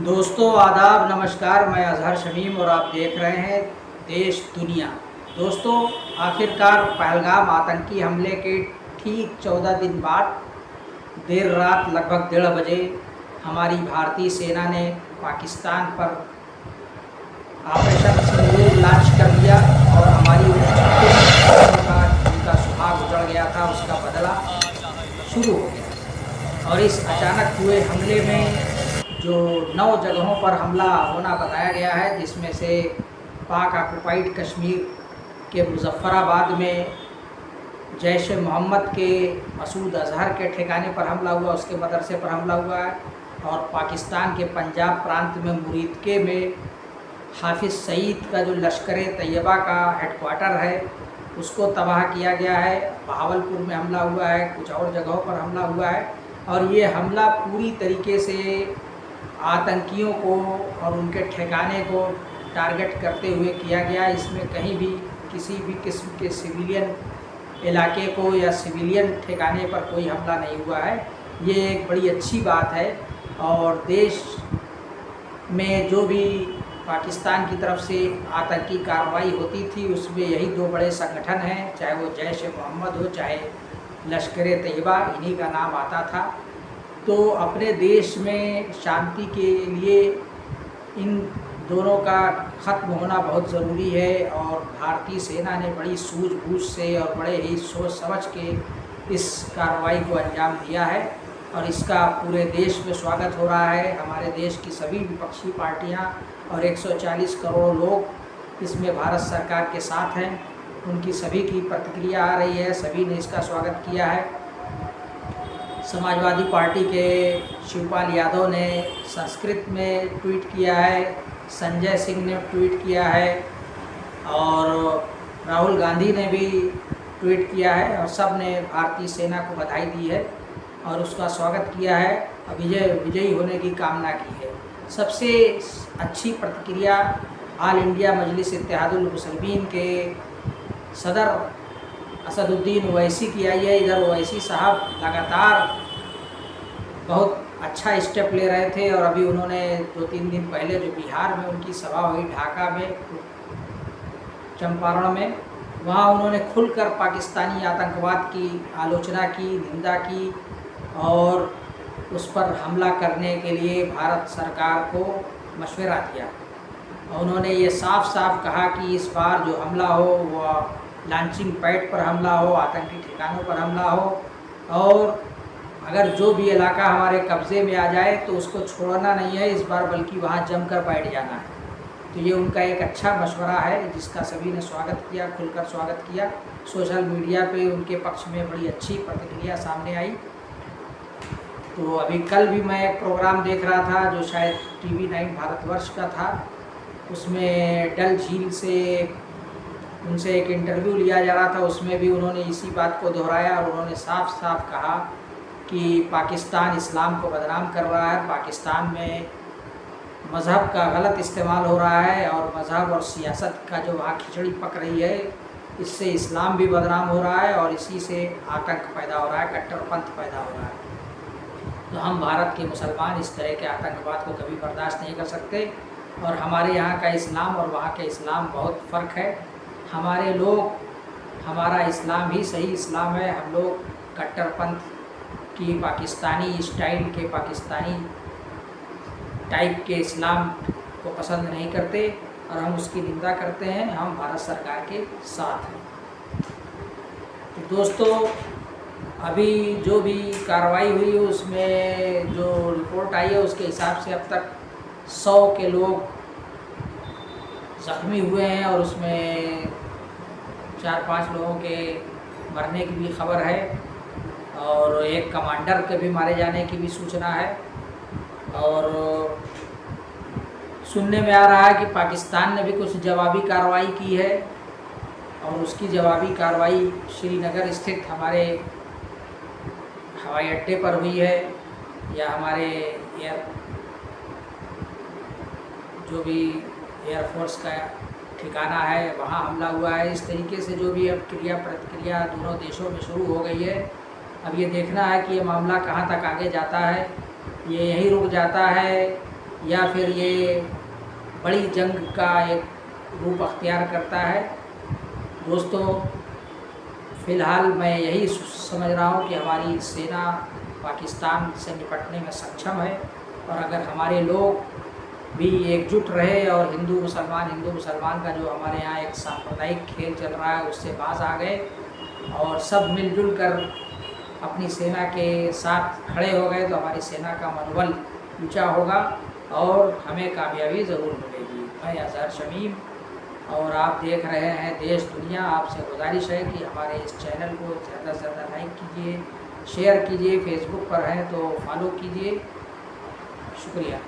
दोस्तों आदाब नमस्कार, मैं अजहर शमीम और आप देख रहे हैं देश दुनिया। दोस्तों आखिरकार पहलगाम आतंकी हमले के ठीक 14 दिन बाद देर रात लगभग 1:30 बजे हमारी भारतीय सेना ने पाकिस्तान पर ऑपरेशन सिंदूर लॉन्च कर दिया और हमारी 36 का जिनका सुहाग उजड़ गया था उसका बदला शुरू हो गया। और इस अचानक हुए हमले में जो 9 जगहों पर हमला होना बताया गया है, जिसमें से पाक ऑक्युपाइड कश्मीर के मुजफ्फराबाद में जैश ए मोहम्मद के मसूद अजहर के ठिकाने पर हमला हुआ, उसके मदरसे पर हमला हुआ है, और पाकिस्तान के पंजाब प्रांत में मुरीदके में हाफिज़ सईद का जो लश्कर तैयबा का हेडक्वार्टर है उसको तबाह किया गया है। बहावलपुर में हमला हुआ है, कुछ और जगहों पर हमला हुआ है, और ये हमला पूरी तरीके से आतंकियों को और उनके ठिकाने को टारगेट करते हुए किया गया। इसमें कहीं भी किसी भी किस्म के सिविलियन इलाके को या सिविलियन ठिकाने पर कोई हमला नहीं हुआ है। ये एक बड़ी अच्छी बात है। और देश में जो भी पाकिस्तान की तरफ से आतंकी कार्रवाई होती थी उसमें यही 2 बड़े संगठन हैं, चाहे वो जैश ए मोहम्मद हो चाहे लश्कर तैयबा, इन्हीं का नाम आता था। तो अपने देश में शांति के लिए इन दोनों का ख़त्म होना बहुत ज़रूरी है, और भारतीय सेना ने बड़ी सूझबूझ से और बड़े ही सोच समझ के इस कार्रवाई को अंजाम दिया है, और इसका पूरे देश में स्वागत हो रहा है। हमारे देश की सभी विपक्षी पार्टियां और 140 करोड़ लोग इसमें भारत सरकार के साथ हैं। उनकी सभी की प्रतिक्रिया आ रही है, सभी ने इसका स्वागत किया है। समाजवादी पार्टी के शिवपाल यादव ने संस्कृत में ट्वीट किया है, संजय सिंह ने ट्वीट किया है, और राहुल गांधी ने भी ट्वीट किया है, और सब ने भारतीय सेना को बधाई दी है और उसका स्वागत किया है, विजयी होने की कामना की है। सबसे अच्छी प्रतिक्रिया ऑल इंडिया मजलिस इत्तेहादुल मुस्लिमीन के सदर असदुद्दीन ओवैसी की आई है। इधर ओवैसी साहब लगातार बहुत अच्छा स्टेप ले रहे थे, और अभी उन्होंने 2-3 दिन पहले जो बिहार में उनकी सभा हुई, ढाका में, चंपारण में, वहाँ उन्होंने खुलकर पाकिस्तानी आतंकवाद की आलोचना की, निंदा की, और उस पर हमला करने के लिए भारत सरकार को मशवरा दिया। और उन्होंने ये साफ साफ कहा कि इस बार जो हमला हो वह लॉन्चिंग पैड पर हमला हो, आतंकी ठिकानों पर हमला हो, और अगर जो भी इलाका हमारे कब्ज़े में आ जाए तो उसको छोड़ना नहीं है इस बार, बल्कि वहाँ जमकर बैठ जाना है। तो ये उनका एक अच्छा मशवरा है जिसका सभी ने स्वागत किया, खुलकर स्वागत किया। सोशल मीडिया पे उनके पक्ष में बड़ी अच्छी प्रतिक्रिया सामने आई। तो अभी कल भी मैं एक प्रोग्राम देख रहा था जो शायद TV9 भारतवर्ष का था, उसमें डल झील से उनसे एक इंटरव्यू लिया जा रहा था। उसमें भी उन्होंने इसी बात को दोहराया, और उन्होंने साफ साफ कहा कि पाकिस्तान इस्लाम को बदनाम कर रहा है, पाकिस्तान में मज़हब का गलत इस्तेमाल हो रहा है, और मज़हब और सियासत का जो वहाँ खिचड़ी पक रही है, इससे इस्लाम भी बदनाम हो रहा है, और इसी से आतंक पैदा हो रहा है, कट्टरपंथ पैदा हो रहा है। तो हम भारत के मुसलमान इस तरह के आतंकवाद को कभी बर्दाश्त नहीं कर सकते, और हमारे यहाँ का इस्लाम और वहाँ के इस्लाम बहुत फ़र्क है। हमारे लोग, हमारा इस्लाम ही सही इस्लाम है। हम लोग कट्टरपंथ की पाकिस्तानी स्टाइल के, पाकिस्तानी टाइप के इस्लाम को पसंद नहीं करते, और हम उसकी निंदा करते हैं। हम भारत सरकार के साथ हैं। तो दोस्तों अभी जो भी कार्रवाई हुई उसमें जो रिपोर्ट आई है उसके हिसाब से अब तक 100 के लोग ज़ख्मी हुए हैं, और उसमें 4-5 लोगों के मरने की भी खबर है, और एक कमांडर के भी मारे जाने की भी सूचना है। और सुनने में आ रहा है कि पाकिस्तान ने भी कुछ जवाबी कार्रवाई की है, और उसकी जवाबी कार्रवाई श्रीनगर स्थित हमारे हवाई अड्डे पर हुई है, या हमारे जो भी एयरफोर्स का ठिकाना है वहाँ हमला हुआ है। इस तरीके से जो भी अब क्रिया प्रतिक्रिया दोनों देशों में शुरू हो गई है। अब ये देखना है कि ये मामला कहाँ तक आगे जाता है। ये यहीं रुक जाता है या फिर ये बड़ी जंग का एक रूप अख्तियार करता है। दोस्तों, फ़िलहाल मैं यही समझ रहा हूँ कि हमारी सेना पाकिस्तान से निपटने में सक्षम है, और अगर हमारे लोग भी एकजुट रहे और हिंदू मुसलमान का जो हमारे यहाँ एक सांप्रदायिक खेल चल रहा है उससे बाज आ गए और सब मिलजुल कर अपनी सेना के साथ खड़े हो गए, तो हमारी सेना का मनोबल ऊंचा होगा और हमें कामयाबी ज़रूर मिलेगी। मैं अज़हर शमीम, और आप देख रहे हैं देश दुनिया। आपसे गुजारिश है कि हमारे इस चैनल को ज़्यादा से ज़्यादा लाइक कीजिए, शेयर कीजिए, फेसबुक पर हैं तो फॉलो कीजिए। शुक्रिया।